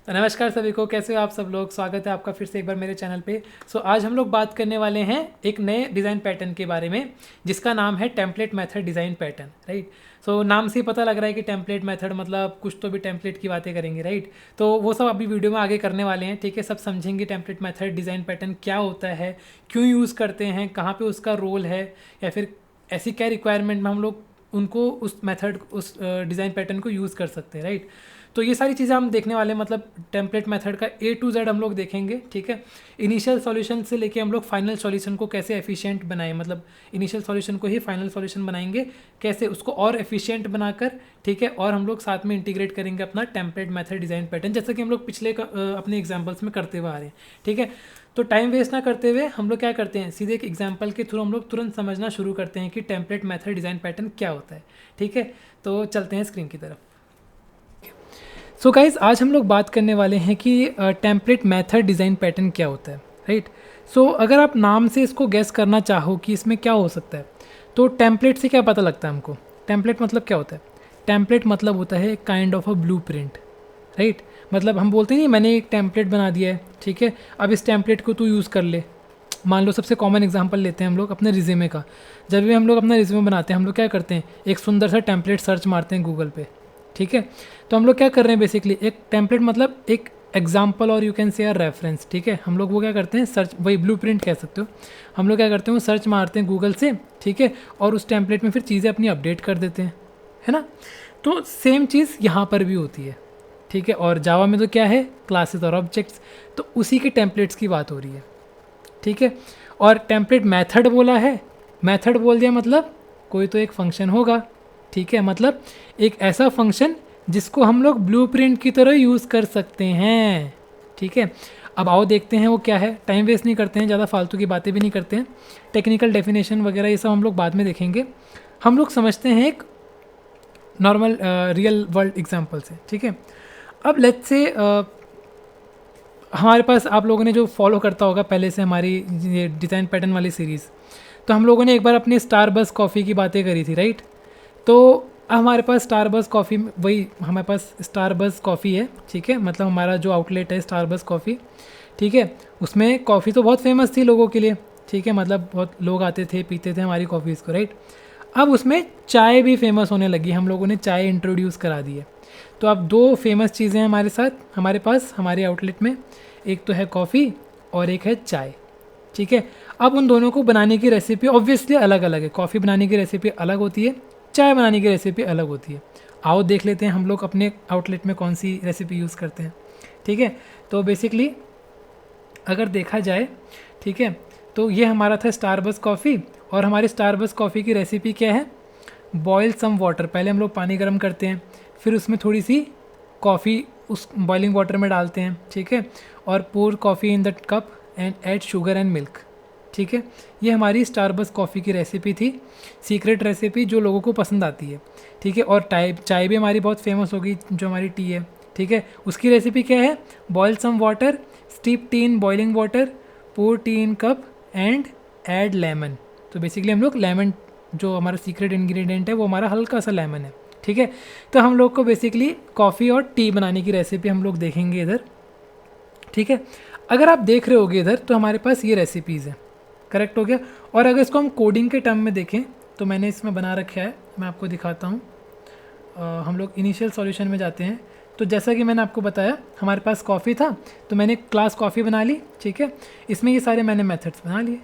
तो नमस्कार सभी को, कैसे हो आप सब लोग। स्वागत है आपका फिर से एक बार मेरे चैनल पे। आज हम लोग बात करने वाले हैं एक नए डिज़ाइन पैटर्न के बारे में जिसका नाम है template method design pattern, right. नाम से ही पता लग रहा है कि टेम्पलेट मेथड मतलब कुछ तो भी टेम्पलेट की बातें करेंगे, राइट। तो वो सब अभी वीडियो में आगे करने वाले हैं, ठीक है। सब समझेंगे टेम्पलेट मेथड डिज़ाइन पैटर्न क्या होता है, क्यों यूज़ करते हैं, कहाँ पर उसका रोल है, या फिर ऐसी क्या रिक्वायरमेंट में हम लोग उनको उस मेथड उस डिज़ाइन पैटर्न को यूज़ कर सकते हैं, राइट। तो ये सारी चीज़ें हम देखने वाले हैं, मतलब टेम्पलेट मेथड का A to Z हम लोग देखेंगे, ठीक है। इनिशियल सॉल्यूशन से लेके हम लोग फाइनल सॉल्यूशन को कैसे एफिशिएंट बनाएं, मतलब इनिशियल सॉल्यूशन को ही फाइनल सॉल्यूशन बनाएंगे, कैसे उसको और एफिशिएंट बनाकर, ठीक है। और हम लोग साथ में इंटीग्रेट करेंगे अपना टेम्पलेट मेथड डिज़ाइन पैटर्न, जैसा कि हम लोग पिछले अपने एग्जाम्पल्स में करते हुए आ रहे हैं, ठीक है। तो टाइम वेस्ट ना करते हुए हम लोग क्या करते हैं, सीधे एक एग्जाम्पल के थ्रू हम लोग तुरंत समझना शुरू करते हैं कि टेम्पलेट मेथड डिज़ाइन पैटर्न क्या होता है, ठीक है। तो चलते हैं स्क्रीन की तरफ। गाइज आज हम लोग बात करने वाले हैं कि टेम्पलेट मेथड डिज़ाइन पैटर्न क्या होता है, राइट। अगर आप नाम से इसको गेस करना चाहो कि इसमें क्या हो सकता है, तो टेम्पलेट से क्या पता लगता है हमको। टेम्पलेट मतलब क्या होता है, टेम्पलेट मतलब होता है kind of a blueprint, right. मतलब हम बोलते नहीं मैंने एक टेम्पलेट बना दिया है, ठीक है, अब इस टेम्पलेट को तू यूज़ कर ले। मान लो सबसे कॉमन एग्जांपल लेते हैं हम लोग अपने रिज्यूमे का। जब भी हम लोग अपना रिज्यूमे बनाते हैं हम लोग क्या करते हैं, एक सुंदर सा टेम्पलेट सर्च मारते हैं गूगल पे, ठीक है। तो हम लोग क्या कर रहे हैं, बेसिकली एक टेम्पलेट मतलब एक एग्जाम्पल और यू कैन से रेफरेंस, ठीक है। हम लोग वो क्या करते हैं, सर्च, वही ब्लूप्रिंट कह सकते हो। हम लोग क्या करते हैं, वो सर्च मारते हैं गूगल से, ठीक है, और उस टेम्पलेट में फिर चीज़ें अपनी अपडेट कर देते हैं, है ना। तो सेम चीज़ यहाँ पर भी होती है, ठीक है। और जावा में तो क्या है, क्लासेस और ऑब्जेक्ट्स, तो उसी के टेम्पलेट्स की बात हो रही है, ठीक है। और टेम्पलेट मेथड बोला है, मेथड बोल दिया मतलब कोई तो एक फंक्शन होगा, ठीक है। मतलब एक ऐसा फंक्शन जिसको हम लोग ब्लूप्रिंट की तरह यूज़ कर सकते हैं, ठीक है। अब आओ देखते हैं वो क्या है। टाइम वेस्ट नहीं करते हैं, ज़्यादा फालतू की बातें भी नहीं करते हैं, टेक्निकल डेफिनेशन वगैरह ये सब हम लोग बाद में देखेंगे। हम लोग समझते हैं एक नॉर्मल रियल वर्ल्ड एग्जाम्पल से, ठीक है। अब लेट्स से हमारे पास आप लोगों ने जो फॉलो करता होगा पहले से हमारी ये डिज़ाइन पैटर्न वाली सीरीज़, तो हम लोगों ने एक बार अपनी स्टारबक्स कॉफ़ी की बातें करी थी, राइट। तो हमारे पास स्टारबक्स कॉफ़ी, वही हमारे पास स्टारबक्स कॉफ़ी है, ठीक है। मतलब हमारा जो आउटलेट है स्टारबक्स कॉफ़ी, ठीक है। उसमें कॉफ़ी तो बहुत फेमस थी लोगों के लिए, ठीक है। मतलब बहुत लोग आते थे, पीते थे हमारी कॉफ़ीज़ को, राइट। अब उसमें चाय भी फेमस होने लगी, हम लोगों ने चाय इंट्रोड्यूस करा दी है। तो अब दो फेमस चीज़ें हैं हमारे साथ, हमारे पास हमारे आउटलेट में, एक तो है कॉफ़ी और एक है चाय, ठीक है। अब उन दोनों को बनाने की रेसिपी ऑब्वियसली अलग अलग है। कॉफ़ी बनाने की रेसिपी अलग होती है, चाय बनाने की रेसिपी अलग होती है। आओ देख लेते हैं हम लोग अपने आउटलेट में कौन सी रेसिपी यूज़ करते हैं, ठीक है। तो बेसिकली अगर देखा जाए, ठीक है, तो ये हमारा था स्टारबक्स कॉफ़ी। और हमारी स्टारबक्स कॉफ़ी की रेसिपी क्या है, बॉयल सम वाटर, पहले हम लोग पानी गर्म करते हैं, फिर उसमें थोड़ी सी कॉफ़ी उस बॉइलिंग वाटर में डालते हैं, ठीक है। और pour coffee in the cup and add sugar and milk, ठीक है। ये हमारी स्टारबक्स कॉफ़ी की रेसिपी थी, सीक्रेट रेसिपी जो लोगों को पसंद आती है, ठीक है। और चाय भी हमारी बहुत फेमस हो गई, जो हमारी टी है, ठीक है। उसकी रेसिपी क्या है, boil some water, steep tea in boiling water, pour tea in cup and add lemon. तो बेसिकली हम लोग लेमन, जो हमारा सीक्रेट इंग्रेडिएंट है वो हमारा हल्का सा लेमन है, ठीक है। तो हम लोग को बेसिकली कॉफ़ी और टी बनाने की रेसिपी हम लोग देखेंगे इधर, ठीक है। अगर आप देख रहे होगे इधर, तो हमारे पास ये रेसिपीज़ है, करेक्ट हो गया। और अगर इसको हम कोडिंग के टर्म में देखें तो मैंने इसमें बना रखा है, मैं आपको दिखाता हूँ। हम लोग इनिशियल सॉल्यूशन में जाते हैं। तो जैसा कि मैंने आपको बताया हमारे पास कॉफ़ी था, तो मैंने क्लास कॉफ़ी बना ली, ठीक है। इसमें ये सारे मैंने मेथड्स बना लिए,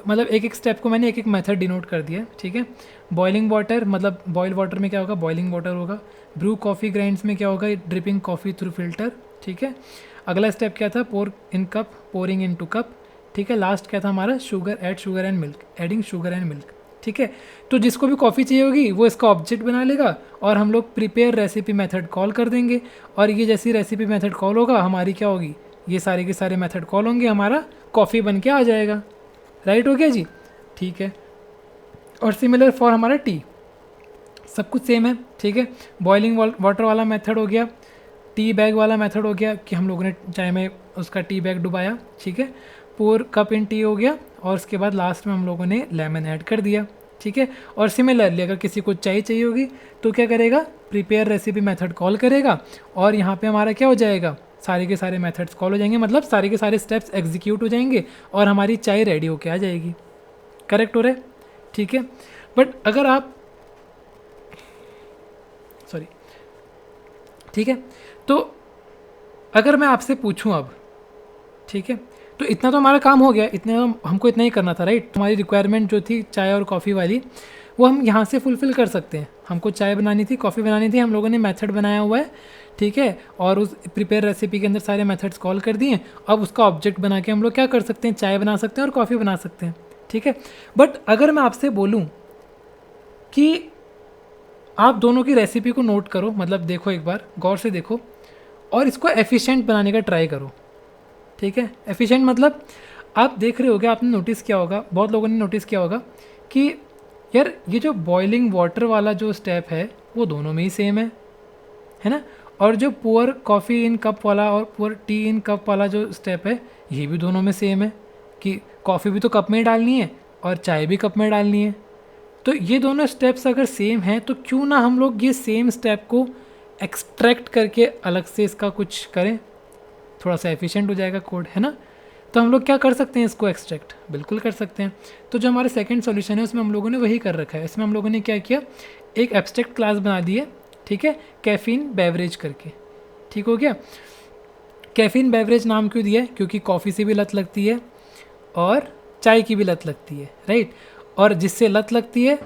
मतलब एक एक स्टेप को मैंने एक एक मेथड डिनोट कर दिया, ठीक है। बॉइलिंग वाटर, मतलब बॉयल वाटर में क्या होगा, बॉइलिंग वाटर होगा। ब्रू कॉफ़ी ग्राइंड्स में क्या होगा, ड्रिपिंग कॉफ़ी थ्रू फिल्टर, ठीक है। अगला स्टेप क्या था, pour in cup, pouring into cup, ठीक है। लास्ट क्या था हमारा, sugar, add sugar and milk, adding sugar and milk, ठीक है। तो जिसको भी कॉफ़ी चाहिए होगी वो इसका ऑब्जेक्ट बना लेगा और हम लोग प्रिपेयर रेसिपी मेथड कॉल कर देंगे। और ये जैसी रेसिपी मेथड कॉल होगा हमारी क्या होगी, ये सारे के सारे मेथड कॉल होंगे, हमारा कॉफ़ी बन के आ जाएगा, राइट हो गया जी, ठीक है। और सिमिलर फॉर हमारा टी, सब कुछ सेम है, ठीक है। बॉइलिंग वाटर वाला मेथड हो गया, टी बैग वाला मेथड हो गया कि हम लोगों ने चाय में उसका टी बैग डुबाया, ठीक है। पोर कप इन टी हो गया, और उसके बाद लास्ट में हम लोगों ने लेमन ऐड कर दिया, ठीक है। और सिमिलरली अगर किसी को चाय चाहिए होगी तो क्या करेगा, प्रिपेयर रेसिपी मेथड कॉल करेगा और यहाँ पे हमारा क्या हो जाएगा, सारे के सारे मेथड्स कॉल हो जाएंगे, मतलब सारे के सारे स्टेप्स एग्जीक्यूट हो जाएंगे और हमारी चाय रेडी होके आ जाएगी। करेक्ट हो रहा है? ठीक है। बट अगर आप सॉरी ठीक है, तो अगर मैं आपसे पूछूं अब, ठीक है, तो इतना तो हमारा काम हो गया, इतने हमको इतना ही करना था, राइट। हमारी रिक्वायरमेंट जो थी चाय और कॉफ़ी वाली वो हम यहाँ से फुलफ़िल कर सकते हैं। हमको चाय बनानी थी, कॉफ़ी बनानी थी, हम लोगों ने मेथड बनाया हुआ है, ठीक है, और उस प्रिपेयर रेसिपी के अंदर सारे मेथड्स कॉल कर दिए। अब उसका ऑब्जेक्ट बना के हम लोग क्या कर सकते हैं, चाय बना सकते हैं और कॉफ़ी बना सकते हैं, ठीक है। बट अगर मैं आपसे बोलूँ कि आप दोनों की रेसिपी को नोट करो, मतलब देखो, एक बार गौर से देखो और इसको एफिशिएंट बनाने का ट्राई करो, ठीक है। एफिशिएंट मतलब आप देख रहे होगे, आपने नोटिस किया होगा, बहुत लोगों ने नोटिस किया होगा कि यार ये जो बॉइलिंग वाटर वाला जो स्टेप है वो दोनों में ही सेम है ना, और जो पुअर कॉफ़ी इन कप वाला और पुअर टी इन कप वाला जो स्टेप है ये भी दोनों में सेम है कि कॉफ़ी भी तो कप में ही डालनी है और चाय भी कप में डालनी है। तो ये दोनों स्टेप्स अगर सेम हैं तो क्यों ना हम लोग ये सेम स्टेप को एक्सट्रैक्ट करके अलग से इसका कुछ करें, थोड़ा सा एफिशिएंट हो जाएगा कोड, है ना। तो हम लोग क्या कर सकते हैं, इसको एक्सट्रैक्ट बिल्कुल कर सकते हैं। तो जो हमारा सेकंड सॉल्यूशन है उसमें हम लोगों ने वही कर रखा है। इसमें हम लोगों ने क्या किया, एक एब्स्ट्रैक्ट क्लास बना दी है, ठीक है, कैफ़ीन बेवरेज करके। ठीक हो गया। कैफ़ीन बेवरेज नाम क्यों दिया है, क्योंकि कॉफ़ी से भी लत लगती है और चाय की भी लत लगती है, राइट। और जिससे लत लगती है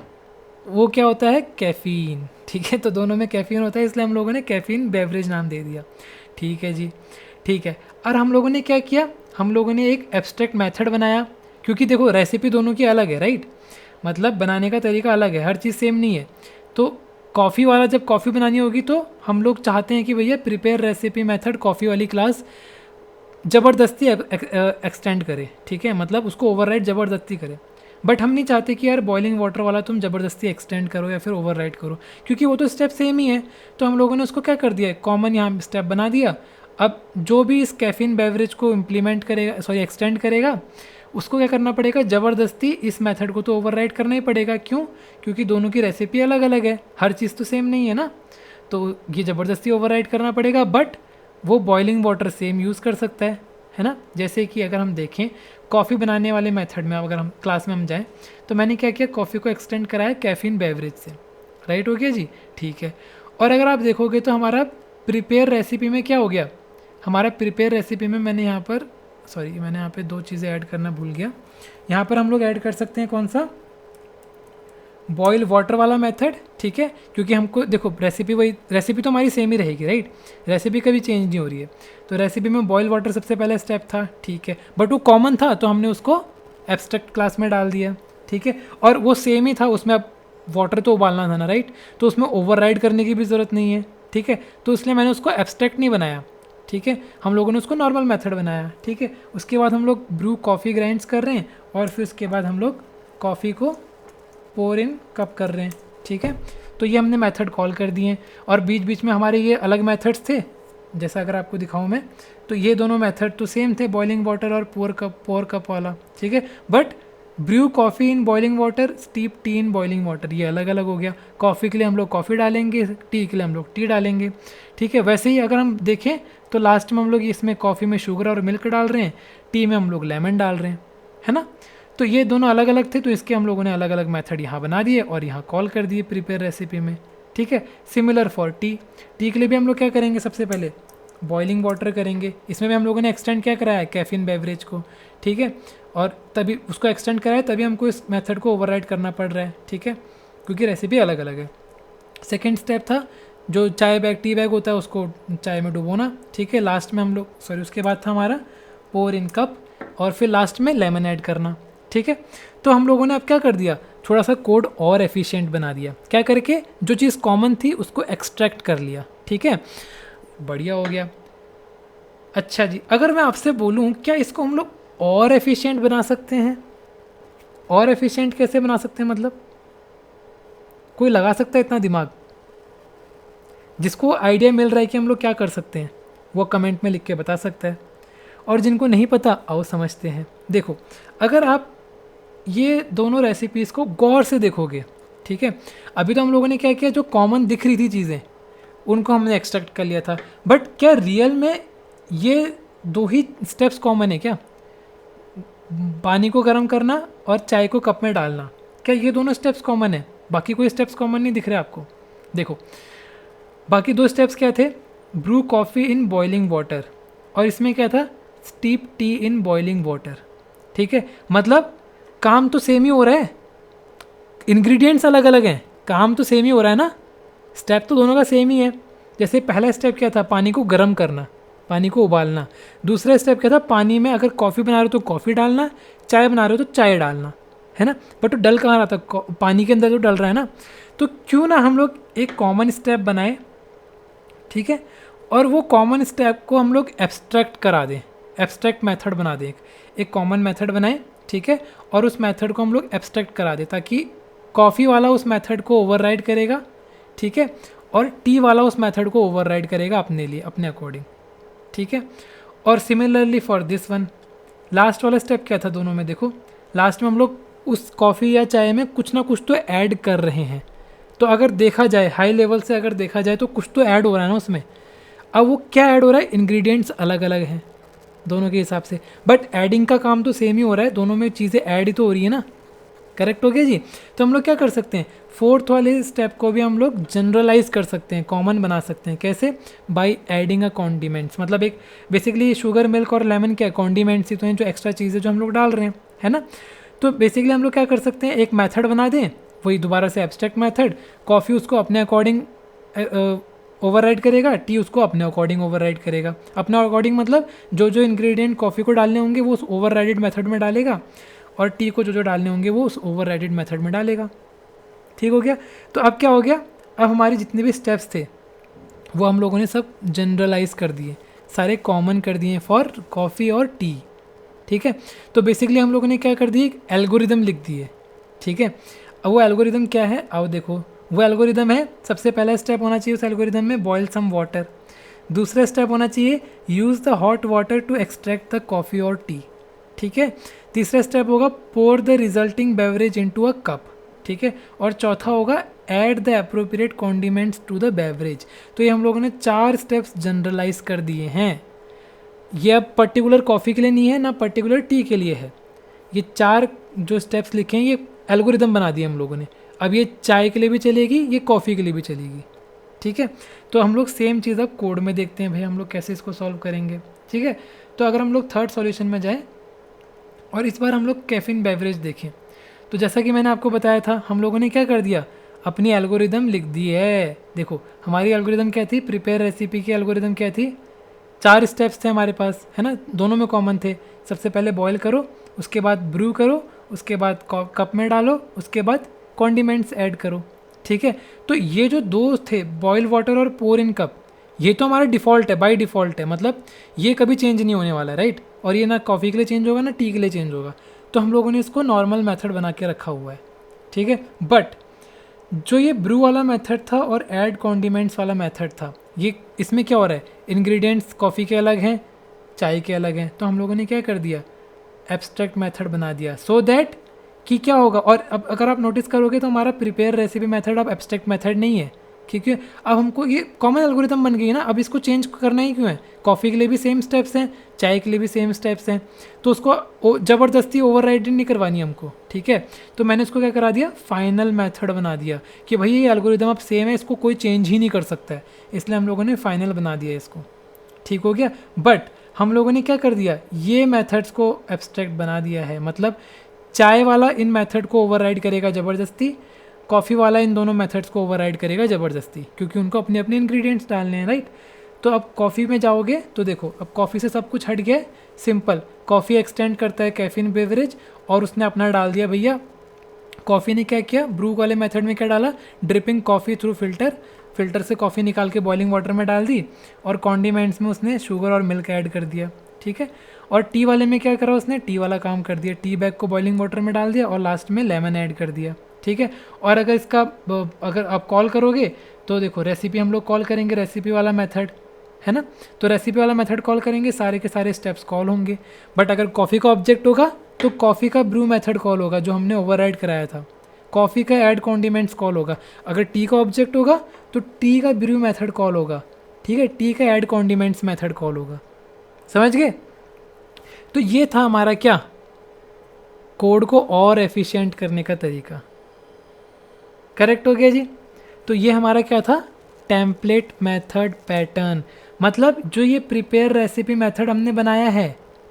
वो क्या होता है, कैफ़ीन, ठीक है। तो दोनों में कैफ़ीन होता है, इसलिए हम लोगों ने कैफ़ीन बेवरेज नाम दे दिया, ठीक है जी, ठीक है। और हम लोगों ने क्या किया, हम लोगों ने एक एब्स्ट्रैक्ट मेथड बनाया, क्योंकि देखो रेसिपी दोनों की अलग है, राइट, मतलब बनाने का तरीका अलग है, हर चीज़ सेम नहीं है। तो कॉफ़ी वाला जब कॉफ़ी बनानी होगी तो हम लोग चाहते हैं कि भैया प्रिपेयर रेसिपी मेथड कॉफ़ी वाली क्लास ज़बरदस्ती एक्सटेंड करे, ठीक है, मतलब उसको ओवरराइड ज़बरदस्ती करे। बट हम नहीं चाहते कि यार बॉइलिंग वाटर वाला तुम ज़बरदस्ती एक्सटेंड करो या फिर ओवरराइड करो, क्योंकि वो तो स्टेप सेम ही है। तो हम लोगों ने उसको क्या कर दिया, कॉमन यहाँ स्टेप बना दिया। अब जो भी इस कैफ़ीन बेवरेज को इम्प्लीमेंट करेगा, सॉरी एक्सटेंड करेगा, उसको क्या करना पड़ेगा, ज़बरदस्ती इस मेथड को तो ओवरराइड करना ही पड़ेगा। क्यों, क्योंकि दोनों की रेसिपी अलग अलग है, हर चीज़ तो सेम नहीं है ना, तो ये ज़बरदस्ती ओवरराइड करना पड़ेगा। बट वो बॉइलिंग वाटर सेम यूज़ कर सकता है ना। जैसे कि अगर हम देखें कॉफ़ी बनाने वाले मेथड में, अगर हम क्लास में हम जाएँ तो मैंने क्या किया, कॉफ़ी को एक्सटेंड कराया कैफ़ीन बेवरेज से, राइट हो गया जी, ठीक है। और अगर आप देखोगे तो हमारा प्रिपेयर रेसिपी में क्या हो गया, हमारा प्रिपेयर रेसिपी में मैंने यहाँ पर मैंने यहाँ पे दो चीज़ें ऐड करना भूल गया। यहाँ पर हम लोग ऐड कर सकते हैं कौन सा, बॉयल वाटर वाला मेथड, ठीक है, क्योंकि हमको देखो रेसिपी तो हमारी सेम ही रहेगी, राइट, रेसिपी कभी चेंज नहीं हो रही है। तो रेसिपी में बॉयल वाटर सबसे पहला स्टेप था, ठीक है, बट वो कॉमन था तो हमने उसको एब्स्ट्रैक्ट क्लास में डाल दिया, ठीक है। और वो सेम ही था, उसमें अब वाटर तो उबालना था ना, राइट, तो उसमें ओवरराइड करने की भी ज़रूरत नहीं है, ठीक है, तो इसलिए मैंने उसको एब्स्ट्रैक्ट नहीं बनाया, ठीक है, हम लोगों ने उसको नॉर्मल मेथड बनाया, ठीक है। उसके बाद हम लोग ब्रू कॉफ़ी ग्राइंड्स कर रहे हैं और फिर उसके बाद हम लोग कॉफ़ी को पोर इन कप कर रहे हैं, ठीक है। तो ये हमने मेथड कॉल कर दिए और बीच बीच में हमारे ये अलग मेथड्स थे, जैसा अगर आपको दिखाऊं मैं, तो ये दोनों मेथड तो सेम थे, बॉइलिंग वाटर और पोर कप वाला, ठीक है। But brew coffee in boiling water, steep tea in boiling water, ये अलग अलग हो गया। कॉफ़ी के लिए हम लोग कॉफ़ी डालेंगे, टी के लिए हम लोग टी डालेंगे, ठीक है। वैसे ही अगर हम देखें तो लास्ट में हम लोग इसमें कॉफ़ी में शुगर और मिल्क डाल रहे हैं, टी में हम लोग लेमन डाल रहे हैं, है ना। तो ये दोनों अलग अलग थे, तो इसके हम लोगों ने अलग अलग मेथड यहाँ बना दिए और यहाँ कॉल कर दिए प्रिपेयर रेसिपी में, ठीक है। सिमिलर फॉर टी के लिए भी हम लोग क्या करेंगे, सबसे पहले बॉइलिंग वाटर करेंगे, इसमें भी हम लोगों ने एक्सटेंड क्या कराया है, कैफ़ीन बेवरेज को, ठीक है, और तभी उसको एक्सटेंड कराया, तभी हमको इस मेथड को ओवरराइड करना पड़ रहा है, ठीक है, क्योंकि रेसिपी अलग अलग है। सेकेंड स्टेप था जो टी बैग होता है उसको चाय में डुबोना, ठीक है। लास्ट में हम लोग उसके बाद था हमारा पोर इन कप और फिर लास्ट में लेमन ऐड करना, ठीक है। तो हम लोगों ने अब क्या कर दिया, थोड़ा सा कोड और एफिशिएंट बना दिया, क्या करके, जो चीज़ कॉमन थी उसको एक्सट्रैक्ट कर लिया, ठीक है, बढ़िया हो गया। अच्छा जी, अगर मैं आपसे बोलूँ क्या इसको हम लोग और एफिशिएंट बना सकते हैं, और एफिशिएंट कैसे बना सकते हैं, मतलब कोई लगा सकता है इतना दिमाग, जिसको आइडिया मिल रहा है कि हम लोग क्या कर सकते हैं वो कमेंट में लिख के बता सकता है, और जिनको नहीं पता आओ समझते हैं। देखो, अगर आप ये दोनों रेसिपीज़ को गौर से देखोगे, ठीक है, अभी तो हम लोगों ने क्या किया, जो कॉमन दिख रही थी चीज़ें उनको हमने एक्सट्रैक्ट कर लिया था। बट क्या रियल में ये दो ही स्टेप्स कॉमन है क्या? पानी को गर्म करना और चाय को कप में डालना, क्या ये दोनों स्टेप्स कॉमन है? बाकी कोई स्टेप्स कॉमन नहीं दिख रहे आपको? देखो बाकी दो स्टेप्स क्या थे, brew coffee in boiling water, और इसमें क्या था, steep tea in boiling water. ठीक है, मतलब काम तो सेम ही हो रहा है, इंग्रेडिएंट्स अलग अलग हैं, काम तो सेम ही हो रहा है ना, स्टेप तो दोनों का सेम ही है। जैसे पहला स्टेप क्या था, पानी को गर्म करना, पानी को उबालना। दूसरा स्टेप क्या था, पानी में अगर कॉफ़ी बना रहे हो तो कॉफ़ी डालना, चाय बना रहे हो तो चाय डालना, है ना। बट तो डल कहाँ रहा था, पानी के अंदर तो डल रहा है ना। तो क्यों ना हम लोग एक कॉमन स्टेप बनाएं, ठीक है, और वो कॉमन स्टेप को हम लोग एब्स्ट्रैक्ट करा दें, एब्स्ट्रैक्ट मेथड बना दें, एक कॉमन मेथड बनाएं, ठीक है, और उस मेथड को हम लोग एब्स्ट्रैक्ट करा दें, ताकि कॉफ़ी वाला उस मेथड को ओवरराइड करेगा, ठीक है, और टी वाला उस मेथड को ओवरराइड करेगा अपने लिए, अपने अकॉर्डिंग, ठीक है। और similarly for this one, last वाला स्टेप क्या था दोनों में, देखो लास्ट में हम लोग उस कॉफ़ी या चाय में कुछ ना कुछ तो ऐड कर रहे हैं। तो अगर देखा जाए हाई लेवल से, अगर देखा जाए तो कुछ तो ऐड हो रहा है ना उसमें। अब वो क्या ऐड हो रहा है, इंग्रेडिएंट्स अलग अलग हैं दोनों के हिसाब से, बट ऐडिंग का काम तो सेम ही हो रहा है, दोनों में चीज़ें ऐड ही तो हो रही है ना। करेक्ट हो गया जी। तो हम लोग क्या कर सकते हैं, फोर्थ वाले स्टेप को भी हम लोग जनरलाइज कर सकते हैं, कॉमन बना सकते हैं। कैसे? बाय एडिंग अ कॉन्डिमेंट्स, मतलब एक बेसिकली शुगर मिल्क और लेमन क्या कॉन्डिमेंट्स ही तो हैं, जो एक्स्ट्रा चीज़ें जो हम लोग डाल रहे हैं, है ना। तो बेसिकली हम लोग क्या कर सकते हैं, एक मेथड बना दें, वही दोबारा से एब्स्ट्रैक्ट मेथड, कॉफ़ी उसको अपने अकॉर्डिंग ओवरराइड करेगा, टी उसको अपने अकॉर्डिंग ओवरराइड करेगा। अपने अकॉर्डिंग मतलब जो जो इंग्रेडिएंट कॉफ़ी को डालने होंगे वो उस ओवरराइडेड मेथड में डालेगा, और टी को जो जो डालने होंगे वो उस ओवरराइडेड मेथड में डालेगा। ठीक हो गया। तो अब क्या हो गया, अब हमारे जितने भी स्टेप्स थे वो हम लोगों ने सब जनरलाइज कर दिए, सारे कॉमन कर दिए फॉर कॉफ़ी और टी। ठीक है, तो बेसिकली हम लोगों ने क्या कर दिए, एक एल्गोरिदम लिख दिए। ठीक है, अब वो एल्गोरिदम क्या है, अब देखो वो एल्गोरिदम है, सबसे पहला स्टेप होना चाहिए उस एल्गोरिदम में, बॉयल सम वाटर। दूसरा स्टेप होना चाहिए, use the hot water to extract the coffee और टी। ठीक है, तीसरा स्टेप होगा, pour the resulting beverage into a cup. ठीक है, और चौथा होगा, add the appropriate condiments to the beverage. तो ये हम लोगों ने 4 स्टेप्स जनरलाइज कर दिए हैं। ये अब पर्टिकुलर कॉफ़ी के लिए नहीं है ना पर्टिकुलर टी के लिए है, ये 4 जो स्टेप्स लिखे हैं ये एल्गोरिदम बना दिए हम लोगों ने। अब ये चाय के लिए भी चलेगी, ये कॉफ़ी के लिए भी चलेगी। ठीक है, तो हम लोग सेम चीज़ अब कोड में देखते हैं भाई हम लोग कैसे इसको सॉल्व करेंगे। ठीक है, तो अगर हम लोग थर्ड सॉल्यूशन में जाएँ और इस बार हम लोग कैफीन बेवरेज देखें, तो जैसा कि मैंने आपको बताया था, हम लोगों ने क्या कर दिया, अपनी एल्गोरिदम लिख दी है। देखो हमारी एल्गोरिदम क्या थी, प्रिपेयर रेसिपी की एल्गोरिदम क्या थी, 4 स्टेप्स थे हमारे पास, है ना, दोनों में कॉमन थे। सबसे पहले बॉयल करो, उसके बाद ब्रू करो, उसके बाद कप में डालो, उसके बाद कॉन्डिमेंट्स ऐड करो। ठीक है, तो ये जो 2 थे, बॉयल वाटर और पोर इन कप, ये तो हमारा डिफ़ॉल्ट है, बाय डिफ़ॉल्ट है, मतलब ये कभी चेंज नहीं होने वाला, राइट। और ये ना कॉफ़ी के लिए चेंज होगा ना टी के लिए चेंज होगा, तो हम लोगों ने इसको नॉर्मल मेथड बना के रखा हुआ है। ठीक है, बट जो ये ब्रू वाला मेथड था और ऐड कॉन्डिमेंट्स वाला मेथड था, ये इसमें क्या हो रहा है, इंग्रेडिएंट्स कॉफ़ी के अलग हैं, चाय के अलग हैं, तो हम लोगों ने क्या कर दिया, एब्स्ट्रैक्ट मेथड बना दिया, सो दैट कि क्या होगा। और अब अगर आप नोटिस करोगे तो हमारा प्रिपेयर रेसिपी मेथड अब एब्स्ट्रैक्ट मेथड नहीं है, क्योंकि अब हमको ये कॉमन एल्गोरिदम बन गई है ना, अब इसको चेंज करना ही क्यों है, कॉफ़ी के लिए भी सेम स्टेप्स हैं, चाय के लिए भी सेम स्टेप्स हैं, तो उसको ज़बरदस्ती ओवरराइड नहीं करवानी हमको। ठीक है, तो मैंने इसको क्या करा दिया, फाइनल मेथड बना दिया कि भाई ये एल्गोरिदम अब सेम है, इसको कोई चेंज ही नहीं कर सकता है, इसलिए हम लोगों ने फाइनल बना दिया इसको। ठीक हो गया, बट हम लोगों ने क्या कर दिया, ये मेथड्स को एब्स्ट्रैक्ट बना दिया है, मतलब चाय वाला इन मेथड को ओवरराइड करेगा ज़बरदस्ती, कॉफ़ी वाला इन दोनों मेथड्स को ओवरराइड करेगा ज़बरदस्ती, क्योंकि उनको अपने अपने इंग्रेडिएंट्स डालने हैं, राइट। तो अब कॉफ़ी में जाओगे तो देखो, अब कॉफ़ी से सब कुछ हट गया, सिंपल, कॉफ़ी एक्सटेंड करता है कैफीन बेवरेज, और उसने अपना डाल दिया भैया। कॉफ़ी ने क्या किया, ब्रू वाले मेथड में क्या डाला, dripping coffee through filter, filter से कॉफ़ी निकाल के बॉइलिंग वाटर में डाल दी, और कॉन्डिमेंट्स में उसने शुगर और मिल्क ऐड कर दिया। ठीक है, और टी वाले में क्या करा उसने, टी वाला काम कर दिया, टी बैग को बॉइलिंग वाटर में डाल दिया और लास्ट में लेमन ऐड कर दिया। ठीक है, और अगर इसका अगर आप कॉल करोगे तो देखो रेसिपी हम लोग कॉल करेंगे, रेसिपी वाला मेथड है ना, तो रेसिपी वाला मेथड कॉल करेंगे, सारे के सारे स्टेप्स कॉल होंगे। बट अगर कॉफ़ी का ऑब्जेक्ट होगा तो कॉफ़ी का ब्रू मेथड कॉल होगा जो हमने ओवरराइड कराया था, कॉफ़ी का ऐड कॉन्डिमेंट्स कॉल होगा। अगर टी का ऑब्जेक्ट होगा तो टी का ब्रू मेथड कॉल होगा, ठीक है, टी का ऐड कॉन्डिमेंट्स मेथड कॉल होगा। समझ गए? तो ये था हमारा क्या, कोड को और एफिशिएंट करने का तरीका। करेक्ट हो गया जी। तो ये हमारा क्या था, टेम्पलेट मेथड पैटर्न। मतलब जो ये प्रिपेयर रेसिपी मेथड हमने बनाया है,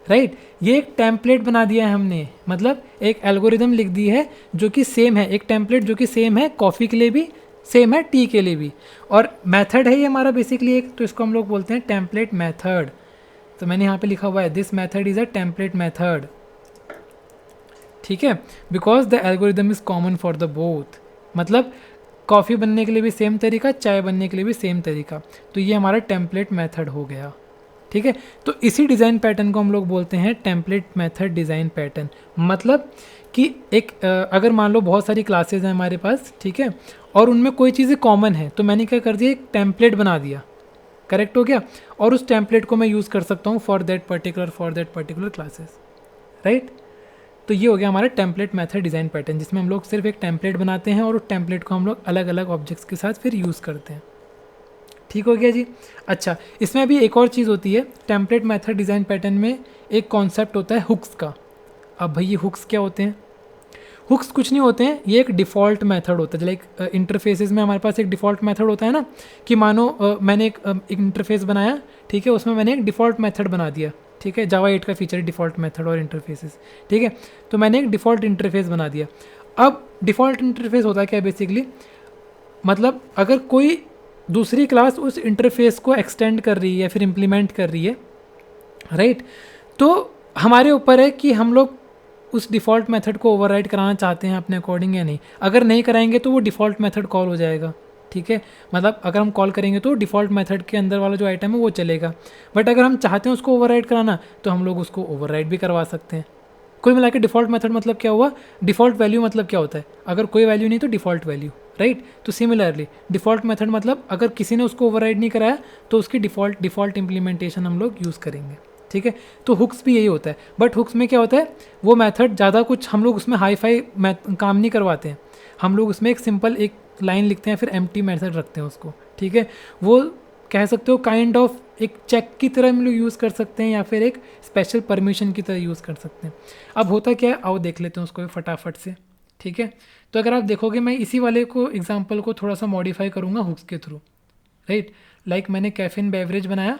राइट, ये एक टेम्पलेट बना दिया है हमने, मतलब एक एल्गोरिदम लिख दी है जो कि सेम है, एक टेम्पलेट जो कि सेम है कॉफ़ी के लिए भी, सेम है टी के लिए भी, और मेथड है ये हमारा बेसिकली एक, तो इसको हम लोग बोलते हैं टेम्पलेट मेथड। तो मैंने यहाँ पे लिखा हुआ है this method is a template method, ठीक है, because the algorithm is common for the both. मतलब कॉफ़ी बनने के लिए भी सेम तरीका, चाय बनने के लिए भी सेम तरीका। तो ये हमारा टेम्पलेट मेथड हो गया, ठीक है। तो इसी डिज़ाइन पैटर्न को हम लोग बोलते हैं टेम्पलेट मेथड डिज़ाइन पैटर्न। मतलब कि एक अगर मान लो बहुत सारी क्लासेज हैं हमारे पास, ठीक है, और उनमें कोई चीज़ें कॉमन है, तो मैंने क्या कर दिया, एक टेम्पलेट बना दिया। करेक्ट हो गया? और उस टेम्पलेट को मैं यूज़ कर सकता हूँ for that particular classes, right. तो ये हो गया हमारा टेम्पलेट मेथड डिज़ाइन पैटर्न, जिसमें हम लोग सिर्फ एक टेम्पलेट बनाते हैं और उस टेम्पलेट को हम लोग अलग अलग ऑब्जेक्ट्स के साथ फिर यूज़ करते हैं। ठीक हो गया जी। अच्छा, इसमें अभी एक और चीज़ होती है टेम्पलेट मेथड डिज़ाइन पैटर्न में, एक कॉन्सेप्ट होता है हुक्स का। अब भाई ये हुक्स क्या होते हैं? हुक्स कुछ नहीं होते हैं, ये एक डिफ़ॉल्ट मेथड होता है। लाइक इंटरफेसेस में हमारे पास एक डिफ़ॉल्ट मेथड होता है ना, कि मानो मैंने एक इंटरफेस बनाया, ठीक है, उसमें मैंने एक डिफ़ॉल्ट मेथड बना दिया, ठीक है, जावा 8 का फीचर है डिफ़ॉल्ट मेथड और इंटरफेसेस, ठीक है। तो मैंने एक डिफ़ॉल्ट इंटरफेस बना दिया। अब डिफ़ॉल्ट इंटरफेस होता है क्या बेसिकली, मतलब अगर कोई दूसरी क्लास उस इंटरफेस को एक्सटेंड कर रही है, फिर इम्प्लीमेंट कर रही है, राइट, तो हमारे ऊपर है कि हम लोग उस डिफ़ॉल्ट मेथड को ओवरराइड कराना चाहते हैं अपने अकॉर्डिंग या नहीं। अगर नहीं कराएंगे तो वो डिफ़ॉल्ट मेथड कॉल हो जाएगा, ठीक है। मतलब अगर हम कॉल करेंगे तो डिफ़ॉल्ट मेथड के अंदर वाला जो आइटम है वो चलेगा, बट अगर हम चाहते हैं उसको ओवरराइड कराना तो हम लोग उसको ओवरराइड भी करवा सकते हैं। कुल मिला के डिफ़ॉल्ट मेथड मतलब क्या हुआ, डिफ़ॉल्ट वैल्यू मतलब क्या होता है, अगर कोई वैल्यू नहीं तो डिफ़ॉल्ट वैल्यू, राइट। तो सिमिलरली डिफ़ॉल्ट मेथड मतलब अगर किसी ने उसको ओवरराइड नहीं कराया तो उसकी डिफ़ॉल्ट इम्प्लीमेंटेशन हम लोग यूज़ करेंगे, ठीक है। तो हुक्स भी यही होता है, बट हुक्स में क्या होता है, वो मेथड ज़्यादा कुछ हम लोग उसमें हाई फाई काम नहीं करवाते हैं। हम लोग उसमें एक सिंपल एक लाइन लिखते हैं, फिर एम्प्टी मेथड रखते हैं उसको, ठीक है। वो कह सकते हो काइंड ऑफ एक चेक की तरह हम लोग यूज़ कर सकते हैं, या फिर एक स्पेशल परमिशन की तरह यूज़ कर सकते हैं। अब होता क्या है, आओ देख लेते हैं उसको फटाफट से, ठीक है। तो अगर आप देखोगे मैं इसी वाले को एग्जांपल को थोड़ा सा मॉडिफाई करूँगा हुक्स के थ्रू, राइट। लाइक मैंने कैफीन बेवरेज बनाया,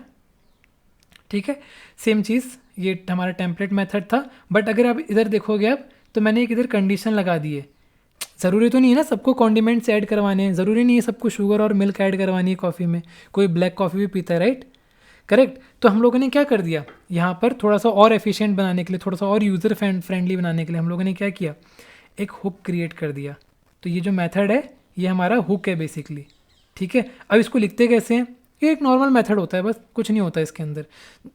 ठीक है, सेम चीज़, ये हमारा टेम्पलेट मेथड था, बट अगर आप इधर देखोगे आप, तो मैंने एक इधर कंडीशन लगा दी है। ज़रूरी तो नहीं है ना सबको कॉन्डिमेंट्स ऐड करवाने हैं, ज़रूरी नहीं है सबको शुगर और मिल्क ऐड करवानी है कॉफ़ी में, कोई ब्लैक कॉफ़ी भी पीता है, राइट। करेक्ट। तो हम लोगों ने क्या कर दिया, यहाँ पर थोड़ा सा और एफिशिएंट बनाने के लिए, थोड़ा सा और यूज़र फ्रेंडली बनाने के लिए हम लोगों ने क्या किया, एक हुक क्रिएट कर दिया। तो ये जो मेथड है ये हमारा हुक है बेसिकली, ठीक है। अब इसको लिखते कैसे हैं, ये एक नॉर्मल मेथड होता है, बस कुछ नहीं होता इसके अंदर,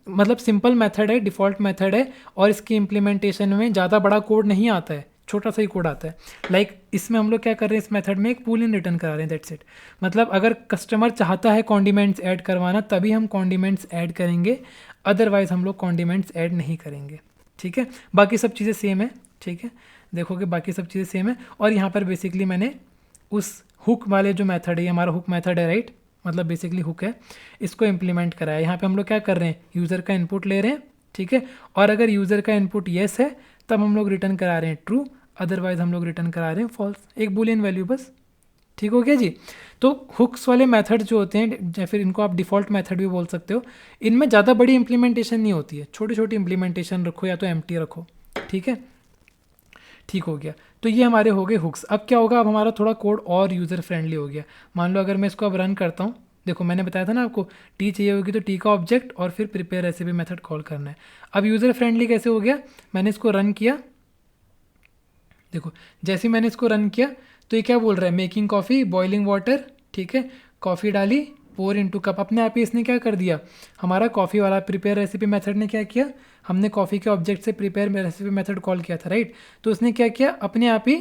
मतलब सिंपल मेथड है, डिफ़ॉल्ट मेथड है, और इसकी इम्प्लीमेंटेशन में ज़्यादा बड़ा कोड नहीं आता है, छोटा सा ही कोड आता है। लाइक इसमें हम लोग क्या कर रहे हैं, इस मेथड में एक पूल इन रिटर्न करा रहे हैं, दैट्स इट। मतलब अगर कस्टमर चाहता है कॉन्डिमेंट्स ऐड करवाना तभी हम कॉन्डिमेंट्स ऐड करेंगे, अदरवाइज हम लोग कॉन्डिमेंट्स ऐड नहीं करेंगे, ठीक है। बाकी सब चीज़ें सेम है, ठीक है, देखोगे बाकी सब चीज़ें सेम है। और यहाँ पर बेसिकली मैंने उस हुक वाले जो मेथड है, ये हमारा हुक मेथड है, राइट, मतलब बेसिकली हुक है, इसको इम्प्लीमेंट कराया। यहाँ पे हम लोग क्या कर रहे हैं, यूज़र का इनपुट ले रहे हैं, ठीक है, और अगर यूज़र का इनपुट येस है तब हम लोग रिटर्न करा रहे हैं ट्रू, अदरवाइज हम लोग रिटर्न करा रहे हैं फॉल्स, एक बूलियन वैल्यू बस। ठीक हो गया जी। तो हुक्स वाले मेथड जो होते हैं, या फिर इनको आप डिफ़ॉल्ट मेथड भी बोल सकते हो, इनमें ज़्यादा बड़ी इंप्लीमेंटेशन नहीं होती है, छोटी छोटी इंप्लीमेंटेशन रखो या तो एम्प्टी रखो, ठीक है। ठीक हो गया। तो ये हमारे हो गए हुक्स। अब क्या होगा, अब हमारा थोड़ा कोड और यूज़र फ्रेंडली हो गया। मान लो अगर मैं इसको अब रन करता हूँ, देखो मैंने बताया था ना आपको, टी चाहिए होगी तो टी का ऑब्जेक्ट और फिर प्रिपेयर रेसिपी मेथड कॉल करना है। अब यूज़र फ्रेंडली कैसे हो गया, मैंने इसको रन किया, देखो जैसे ही मैंने इसको रन किया तो ये क्या बोल रहा है, मेकिंग कॉफ़ी बॉइलिंग वाटर, ठीक है, कॉफ़ी डाली, पोर इनटू कप, अपने आप ही इसने क्या कर दिया, हमारा कॉफ़ी वाला प्रिपेयर रेसिपी मेथड ने क्या किया, हमने कॉफ़ी के ऑब्जेक्ट से प्रिपेयर रेसिपी मेथड कॉल किया था, राइट। तो उसने क्या किया, अपने आप ही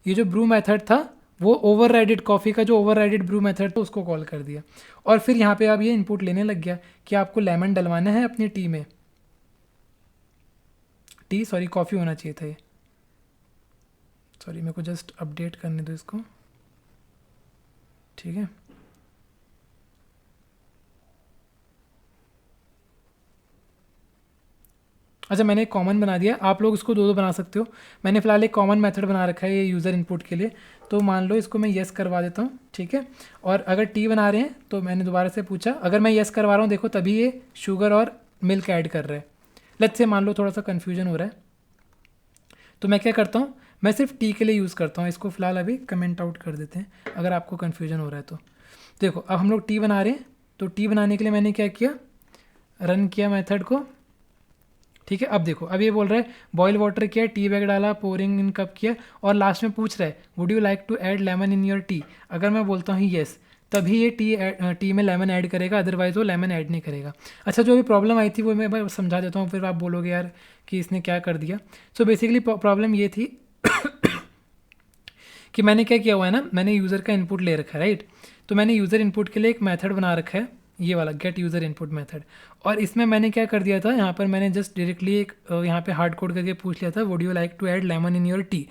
ये जो ब्रू मेथड था वो ओवरराइडेड, कॉफ़ी का जो ओवरराइडेड ब्रू मेथड था उसको कॉल कर दिया। और फिर यहाँ पे अब ये इनपुट लेने लग गया कि आपको लेमन डलवाना है अपनी टी में, टी सॉरी कॉफ़ी होना चाहिए था ये, सॉरी मेरे को जस्ट अपडेट करने दो इसको, ठीक है। अच्छा, मैंने एक कॉमन बना दिया, आप लोग इसको दो दो बना सकते हो। मैंने फ़िलहाल एक कॉमन मेथड बना रखा है ये यूज़र इनपुट के लिए। तो मान लो इसको मैं येस करवा देता हूँ, ठीक है। और अगर टी बना रहे हैं तो मैंने दोबारा से पूछा, अगर मैं येस करवा रहा हूँ देखो तभी ये शुगर और मिल्क ऐड कर रहा है। लेट्स से मान लो थोड़ा सा कन्फ्यूजन हो रहा है, तो मैं क्या करता हूँ, मैं सिर्फ टी के लिए यूज़ करता हूँ। इसको फ़िलहाल अभी कमेंट आउट कर देते हैं अगर आपको कन्फ्यूजन हो रहा है तो। देखो अब हम लोग टी बना रहे हैं, तो टी बनाने के लिए मैंने क्या किया, रन किया मेथड को, ठीक है। अब देखो अब ये बोल रहा है बॉयल वाटर किया, टी बैग डाला, पोरिंग इन कप किया, और लास्ट में पूछ रहा है would you like to add lemon in your tea. अगर मैं बोलता हूँ येस, तभी ये टी में लेमन ऐड करेगा, अदरवाइज वो लेमन ऐड नहीं करेगा। अच्छा, जो भी प्रॉब्लम आई थी वो मैं समझा देता हूँ, फिर आप बोलोगे यार कि इसने क्या कर दिया। सो बेसिकली प्रॉब्लम ये थी कि मैंने क्या किया हुआ है ना, मैंने यूज़र का इनपुट ले रखा है, राइट। तो मैंने यूज़र इनपुट के लिए एक मेथड बना रखा है, ये वाला गेट यूज़र इनपुट मेथड। और इसमें मैंने क्या कर दिया था, यहाँ पर मैंने जस्ट डायरेक्टली एक यहाँ पे हार्ड कोड करके पूछ लिया था would you like to add lemon in your tea.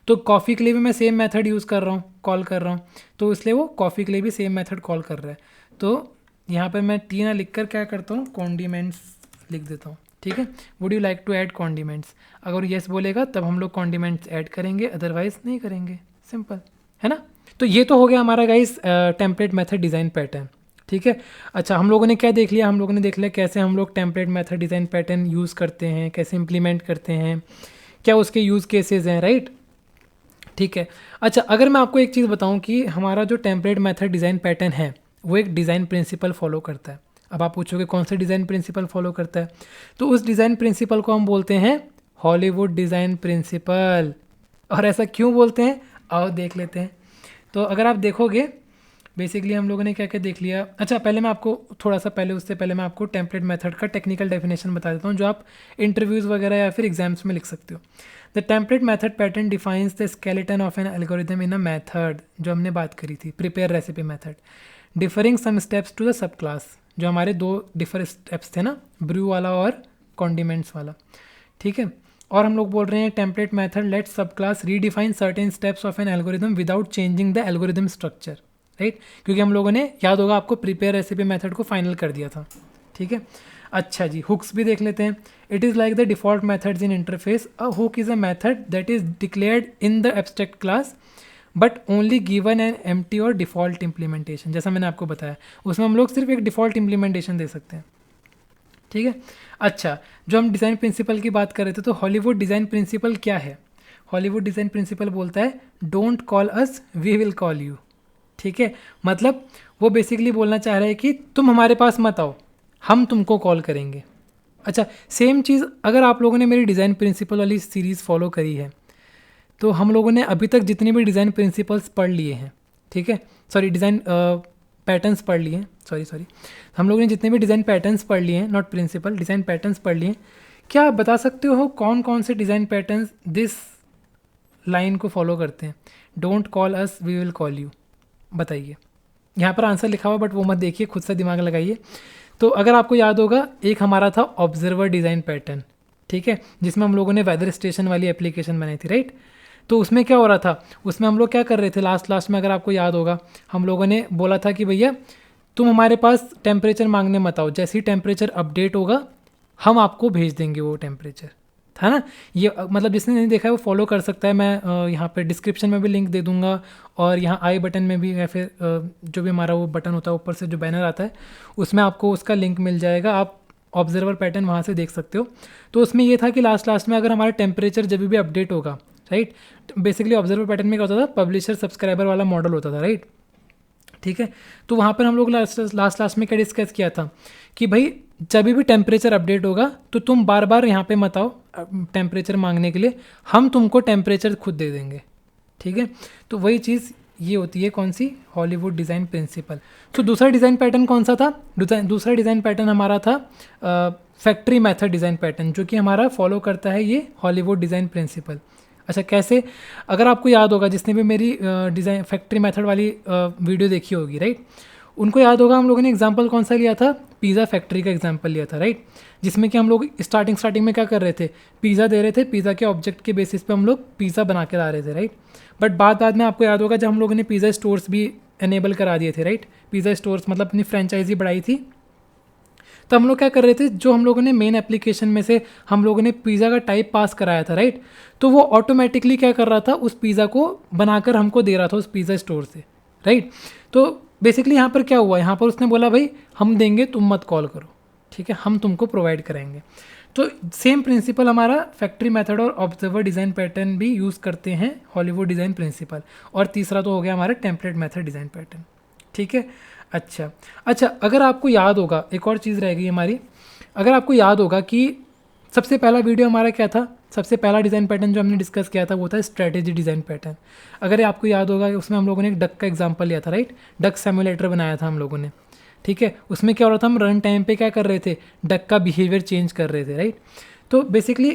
तो कॉफ़ी के लिए भी मैं सेम मेथड यूज़ कर रहा हूँ, कॉल कर रहा हूँ, तो इसलिए वो कॉफ़ी के लिए भी सेम मेथड कॉल कर रहा है। तो यहाँ पर मैं टी ना लिख कर क्या करता हूँ, कॉन्डिमेंट्स लिख देता हूँ, ठीक है। Would you like to add condiments, अगर येस बोलेगा तब हम लोग कॉन्डिमेंट्स ऐड करेंगे, अदरवाइज नहीं करेंगे, सिंपल है ना। तो ये तो हो गया हमारा guys template method design pattern, ठीक है। अच्छा, हम लोगों ने क्या देख लिया, हम लोगों ने देख लिया कैसे हम लोग template method design pattern use करते हैं, कैसे इंप्लीमेंट करते हैं, क्या उसके यूज़ केसेस हैं, राइट, ठीक है। अच्छा, अगर मैं आपको एक चीज़ बताऊं कि हमारा जो टेम्पलेट मेथड डिज़ाइन पैटर्न है वो एक डिज़ाइन प्रिंसिपल फॉलो करता है। अब आप पूछोगे कौन सा डिज़ाइन प्रिंसिपल फॉलो करता है, तो उस डिज़ाइन प्रिंसिपल को हम बोलते हैं हॉलीवुड डिज़ाइन प्रिंसिपल। और ऐसा क्यों बोलते हैं, आओ देख लेते हैं। तो अगर आप देखोगे बेसिकली हम लोगों ने क्या क्या देख लिया। अच्छा, पहले मैं आपको थोड़ा सा उससे पहले मैं आपको टेम्पलेट मेथड का टेक्निकल डेफिनेशन बता देता हूँ, जो आप इंटरव्यूज़ वगैरह या फिर एग्जाम्स में लिख सकते हो। The template method pattern defines the skeleton of an algorithm in a method, जो हमने बात करी थी prepare recipe method, differing some steps to the subclass, जो हमारे दो डिफरेंट स्टेप्स थे ना, ब्रू वाला और कॉन्डिमेंट्स वाला, ठीक है। और हम लोग बोल रहे हैं टेम्पलेट मेथड लेट सब class redefine certain steps of an algorithm without changing the algorithm structure, right, क्योंकि हम लोगों ने याद होगा आपको प्रिपेयर रेसिपी मेथड को फाइनल कर दिया था, ठीक है। अच्छा जी, हुक्स भी देख लेते हैं। It is like the default methods in interface, a hook is a method that is declared in the abstract class but only given an empty और डिफ़ॉल्ट इम्प्लीमेंटेशन। जैसा मैंने आपको बताया उसमें हम लोग सिर्फ एक डिफ़ॉल्ट इम्प्लीमेंटेशन दे सकते हैं, ठीक है। अच्छा, जो हम डिज़ाइन प्रिंसिपल की बात कर रहे थे, तो हॉलीवुड डिज़ाइन प्रिंसिपल क्या है। हॉलीवुड डिज़ाइन प्रिंसिपल बोलता है don't call us we will call you, ठीक है। मतलब वो बेसिकली बोलना चाह रहा है कि तुम हमारे पास मत आओ, हम तुमको कॉल करेंगे। अच्छा, सेम चीज़ अगर आप लोगों ने मेरी डिज़ाइन प्रिंसिपल वाली सीरीज़ फॉलो करी है, तो हम लोगों ने अभी तक जितने भी डिज़ाइन प्रिंसिपल्स पढ़ लिए हैं, ठीक है, सॉरी डिज़ाइन पैटर्न्स पढ़ लिए हैं, सॉरी हम लोगों ने जितने भी डिज़ाइन पैटर्न्स पढ़ लिए हैं, नॉट प्रिंसिपल, डिज़ाइन पैटर्न्स पढ़ लिए हैं, क्या आप बता सकते हो कौन कौन से डिज़ाइन पैटर्न्स दिस लाइन को फॉलो करते हैं, don't call us we will call you, बताइए। यहाँ पर आंसर लिखा हुआ बट वो मत देखिए, खुद से दिमाग लगाइए। तो अगर आपको याद होगा, एक हमारा था ऑब्जर्वर डिज़ाइन पैटर्न, ठीक है, जिसमें हम लोगों ने वेदर स्टेशन वाली एप्लीकेशन बनाई थी, राइट। तो उसमें क्या हो रहा था, उसमें हम लोग क्या कर रहे थे, लास्ट में अगर आपको याद होगा, हम लोगों ने बोला था कि भैया तुम हमारे पास टेम्परेचर मांगने मत आओ, जैसे ही टेम्परेचर अपडेट होगा हम आपको भेज देंगे वो टेम्परेचर, था ना। ये मतलब जिसने नहीं देखा है वो फॉलो कर सकता है, मैं यहाँ पे डिस्क्रिप्शन में भी लिंक दे दूँगा, और यहाँ आई बटन में भी, या फिर जो भी हमारा वो बटन होता है ऊपर से जो बैनर आता है उसमें आपको उसका लिंक मिल जाएगा, आप ऑब्जर्वर पैटर्न वहाँ से देख सकते हो। तो उसमें ये था कि लास्ट में अगर हमारा टेम्परेचर जब भी अपडेट होगा, राइट, बेसिकली ऑब्जर्वर पैटर्न में क्या होता था, पब्लिशर सब्सक्राइबर वाला मॉडल होता था, राइट, ठीक है। तो वहाँ पर हम लोग लास्ट में क्या डिस्कस किया था कि भाई जब भी टेम्परेचर अपडेट होगा तो तुम बार बार यहाँ पे मत आओ टेम्परेचर मांगने के लिए, हम तुमको टेम्परेचर खुद दे देंगे, ठीक है। तो वही चीज़ ये होती है कौन सी, हॉलीवुड डिज़ाइन प्रिंसिपल। तो दूसरा डिज़ाइन पैटर्न कौन सा था, दूसरा डिज़ाइन पैटर्न हमारा था फैक्ट्री मेथड डिज़ाइन पैटर्न, जो कि हमारा फॉलो करता है ये हॉलीवुड डिज़ाइन प्रिंसिपल। अच्छा, कैसे, अगर आपको याद होगा जिसने भी मेरी डिज़ाइन फैक्ट्री मेथड वाली वीडियो देखी होगी, राइट, उनको याद होगा हम लोगों ने एग्जांपल कौन सा लिया था, पिज़्ज़ा फैक्ट्री का एग्जांपल लिया था, राइट, जिसमें कि हम लोग स्टार्टिंग में क्या कर रहे थे, पिज़्ज़ा दे रहे थे, पिज़्ज़ा के ऑब्जेक्ट के बेसिस पे हम लोग पिज़्ज़ा बना के ला रहे थे, राइट। बट बाद में आपको याद होगा जब हम लोगों ने पिज़्ज़ा स्टोर्स भी एनेबल करा दिए थे, राइट, पिज़्ज़ा स्टोर्स मतलब अपनी फ्रेंचाइजी बढ़ाई थी, तो हम लोग क्या कर रहे थे, जो हम लोगों ने मेन एप्लीकेशन में से हम लोगों ने पिज़्ज़ा का टाइप पास कराया था, राइट, तो वो ऑटोमेटिकली क्या कर रहा था, उस पिज़्ज़ा को बनाकर हमको दे रहा था उस पिज़्ज़ा स्टोर से, राइट। तो बेसिकली यहाँ पर क्या हुआ, यहाँ पर उसने बोला भाई हम देंगे, तुम मत कॉल करो, ठीक है, हम तुमको प्रोवाइड कराएंगे। तो सेम प्रिंसिपल हमारा फैक्ट्री मेथड और ऑब्जर्वर डिज़ाइन पैटर्न भी यूज़ करते हैं, हॉलीवुड डिज़ाइन प्रिंसिपल। और तीसरा तो हो गया हमारा टेम्पलेट मेथड डिज़ाइन पैटर्न, ठीक है। अच्छा, अगर आपको याद होगा, एक और चीज़ रह गई हमारी, अगर आपको याद होगा कि सबसे पहला वीडियो हमारा क्या था, सबसे पहला डिज़ाइन पैटर्न जो हमने डिस्कस किया था वो था स्ट्रैटेजी डिज़ाइन पैटर्न। अगर आपको याद होगा उसमें हम लोगों ने एक डक का एग्जांपल लिया था, राइट, डक सिमुलेटर बनाया था हम लोगों ने, ठीक है। उसमें क्या हो रहा था, हम रन टाइम पे क्या कर रहे थे, डक का बिहेवियर चेंज कर रहे थे, राइट। तो बेसिकली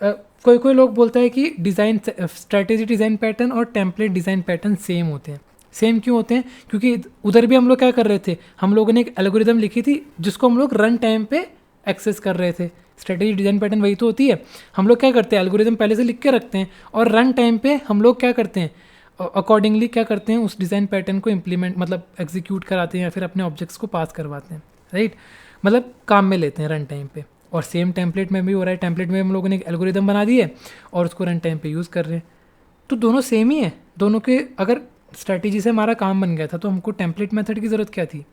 कोई लोग बोलता है कि डिज़ाइन स्ट्रैटेजी डिज़ाइन पैटर्न और टेम्पलेट डिज़ाइन पैटर्न सेम होते हैं। सेम क्यों होते हैं, क्योंकि उधर भी हम लोग क्या कर रहे थे, हम लोगों ने एक एल्गोरिदम लिखी थी जिसको हम लोग रन टाइम पे एक्सेस कर रहे थे। स्ट्रैटेजी डिज़ाइन पैटर्न वही तो होती है, हम लोग क्या करते हैं, एल्गोरिदम पहले से लिख के रखते हैं और रन टाइम पे हम लोग क्या करते हैं, अकॉर्डिंगली क्या करते हैं, उस डिज़ाइन पैटर्न को इम्प्लीमेंट मतलब एग्जीक्यूट कराते हैं या फिर अपने ऑब्जेक्ट्स को पास करवाते हैं, राइट, मतलब काम में लेते हैं रन टाइम पे। और सेम टेम्पलेट में भी हो रहा है, टेम्पलेट में हम लोगों ने एक एल्गोरिदम बना दी है और उसको रन टाइम पे यूज़ कर रहे हैं। तो दोनों सेम ही है, दोनों के अगर स्ट्रैटेजी से हमारा काम बन गया था तो हमको टेम्पलेट मेथड की ज़रूरत क्या थी,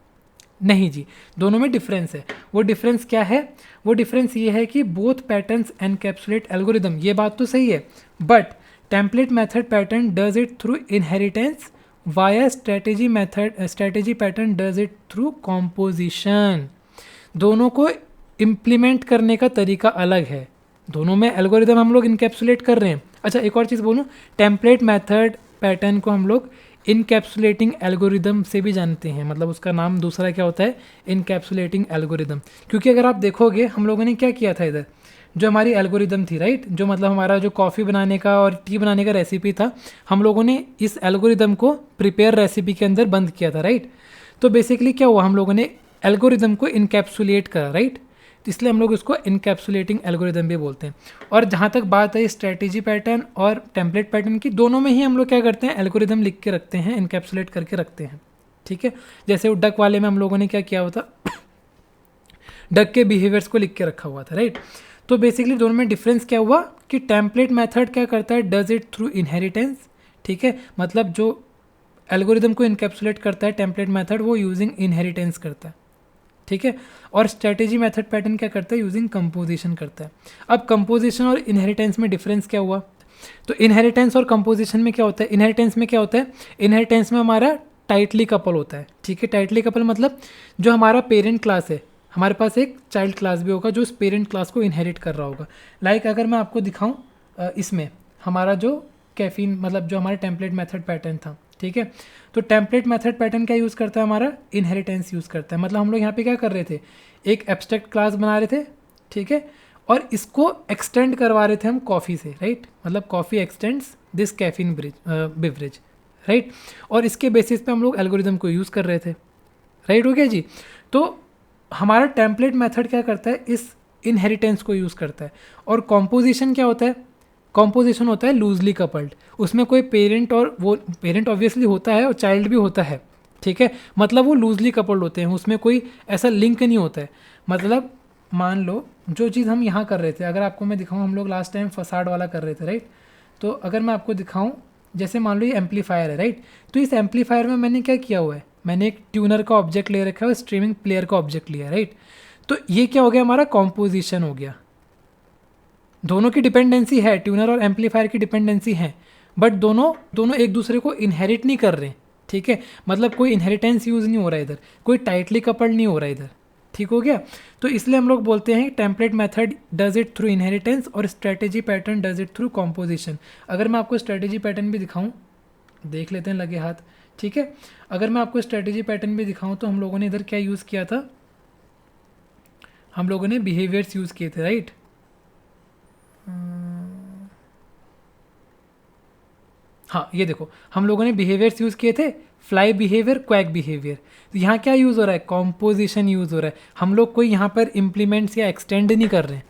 नहीं जी, दोनों में डिफरेंस है। वो डिफरेंस क्या है, वो डिफरेंस ये है कि बोथ पैटर्न्स एनकैप्सुलेट एल्गोरिदम, ये बात तो सही है, but template method pattern does it through inheritance via strategy pattern does it through composition. दोनों को इम्प्लीमेंट करने का तरीका अलग है, दोनों में एल्गोरिदम हम लोग इनकैप्सुलेट कर रहे हैं। अच्छा, एक और चीज़ बोलूँ, टेम्पलेट मेथड पैटर्न को हम लोग इनकैप्सुलेटिंग एल्गोरिदम से भी जानते हैं, मतलब उसका नाम दूसरा क्या होता है, इनकैप्सुलेटिंग एल्गोरिदम। क्योंकि अगर आप देखोगे हम लोगों ने क्या किया था, इधर जो हमारी एल्गोरिदम थी, राइट, जो मतलब हमारा जो कॉफ़ी बनाने का और टी बनाने का रेसिपी था, हम लोगों ने इस एल्गोरिदम को प्रिपेयर रेसिपी के अंदर बंद किया था, राइट। तो बेसिकली क्या हुआ, हम लोगों ने एल्गोरिदम को इनकैप्सुलेट करा, राइट, तो इसलिए हम लोग इसको इनकैप्सुलेटिंग एल्गोरिदम भी बोलते हैं। और जहाँ तक बात है स्ट्रैटेजी पैटर्न और टेम्पलेट पैटर्न की, दोनों में ही हम लोग क्या करते हैं, एल्गोरिदम लिख के रखते हैं, इनकैप्सुलेट करके रखते हैं, ठीक है। जैसे वो डक वाले में हम लोगों ने क्या किया हुआ था, डक के बिहेवियर्स को लिख के रखा हुआ था, राइट। तो बेसिकली दोनों में डिफरेंस क्या हुआ कि टेम्पलेट मेथड क्या करता है, डज इट थ्रू इनहेरिटेंस, ठीक है, मतलब जो एल्गोरिदम को इनकैप्सुलेट करता है टेम्पलेट मेथड, वो यूजिंग इनहेरिटेंस करता है, ठीक है। और स्ट्रैटेजी मेथड पैटर्न क्या करता है, यूजिंग कंपोजिशन करता है। अब कंपोजिशन और इनहेरिटेंस में डिफरेंस क्या हुआ, तो इनहेरिटेंस और कंपोजिशन में क्या होता है, इनहेरिटेंस में क्या होता है, इनहेरिटेंस में हमारा टाइटली कपल होता है, ठीक है। टाइटली कपल मतलब जो हमारा पेरेंट क्लास है, हमारे पास एक चाइल्ड क्लास भी होगा जो उस पेरेंट क्लास को इनहेरिट कर रहा होगा। लाइक अगर मैं आपको दिखाऊं इसमें हमारा जो कैफीन मतलब जो हमारा टेम्पलेट मेथड पैटर्न था, ठीक है, तो टेम्पलेट मेथड पैटर्न क्या यूज़ करता है, हमारा इनहेरिटेंस यूज़ करता है। मतलब हम लोग यहाँ पे क्या कर रहे थे, एक एब्स्ट्रैक्ट क्लास बना रहे थे, ठीक है, और इसको एक्सटेंड करवा रहे थे हम कॉफ़ी से, राइट, मतलब coffee x tends this caffeine beverage, right, और इसके बेसिस पे हम लोग एल्गोरिदम को यूज़ कर रहे थे, राइट, हो गया जी। तो हमारा टेम्पलेट मेथड क्या करता है, इस इनहेरिटेंस को यूज़ करता है। और कॉम्पोजिशन क्या होता है, कॉम्पोजिशन होता है लूजली कपल्ड, उसमें कोई पेरेंट और वो पेरेंट ऑब्वियसली होता है और चाइल्ड भी होता है, ठीक है, मतलब वो लूजली कपल्ड होते हैं, उसमें कोई ऐसा लिंक नहीं होता है। मतलब मान लो जो चीज़ हम यहाँ कर रहे थे, अगर आपको मैं दिखाऊँ, हम लोग लास्ट टाइम फसाड वाला कर रहे थे, राइट, तो अगर मैं आपको दिखाऊँ, जैसे मान लो ये एम्पलीफायर है, राइट, तो इस एम्पलीफायर में मैंने क्या किया हुआ है, मैंने एक ट्यूनर का ऑब्जेक्ट ले रखा है और स्ट्रीमिंग प्लेयर का ऑब्जेक्ट लिया, राइट। तो ये क्या हो गया, हमारा कॉम्पोजिशन हो गया। दोनों की डिपेंडेंसी है, ट्यूनर और एम्पलीफायर की डिपेंडेंसी है, बट दोनों एक दूसरे को इनहेरिट नहीं कर रहे, ठीक है, मतलब कोई इनहेरिटेंस यूज़ नहीं हो रहा है इधर, कोई टाइटली कपल्ड नहीं हो रहा है इधर, ठीक हो गया। तो इसलिए हम लोग बोलते हैं template method does it through inheritance और strategy pattern does it through composition. अगर मैं आपको स्ट्रैटेजी पैटर्न भी दिखाऊँ, देख लेते हैं लगे हाथ, ठीक है, अगर मैं आपको स्ट्रैटेजी पैटर्न भी दिखाऊँ तो हम लोगों ने इधर क्या यूज़ किया था, हम लोगों ने बिहेवियर्स यूज़ किए थे, राइट। हाँ, ये देखो हम लोगों ने बिहेवियर्स यूज़ किए थे, फ्लाई बिहेवियर, क्वैक बिहेवियर। तो यहाँ क्या यूज़ हो रहा है, कॉम्पोजिशन यूज़ हो रहा है, हम लोग कोई यहाँ पर इम्प्लीमेंट्स या एक्सटेंड नहीं कर रहे हैं,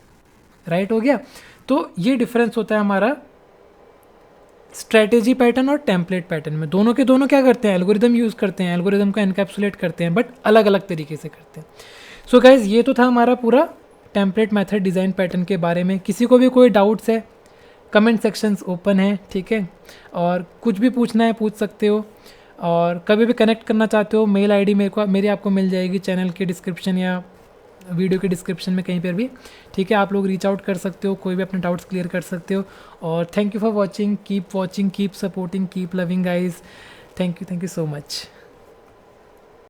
राइट, हो गया। तो ये डिफरेंस होता है हमारा स्ट्रैटेजी पैटर्न और टेम्पलेट पैटर्न में। दोनों के दोनों क्या करते हैं, एल्गोरिदम यूज़ करते हैं, एल्गोरिदम को एनकैप्सुलेट करते हैं, बट अलग अलग तरीके से करते हैं। सो गाइज़ ये तो था हमारा पूरा टेम्पलेट मेथड डिज़ाइन पैटर्न के बारे में। किसी को भी कोई डाउट्स है, कमेंट सेक्शंस ओपन है, ठीक है, और कुछ भी पूछना है पूछ सकते हो। और कभी भी कनेक्ट करना चाहते हो, मेल आईडी मेरी आपको मिल जाएगी चैनल के डिस्क्रिप्शन या वीडियो के डिस्क्रिप्शन में कहीं पर भी, ठीक है। आप लोग रीच आउट कर सकते हो, कोई भी अपने डाउट्स क्लियर कर सकते हो। और thank you for watching, keep supporting, keep loving guys. Thank you so much.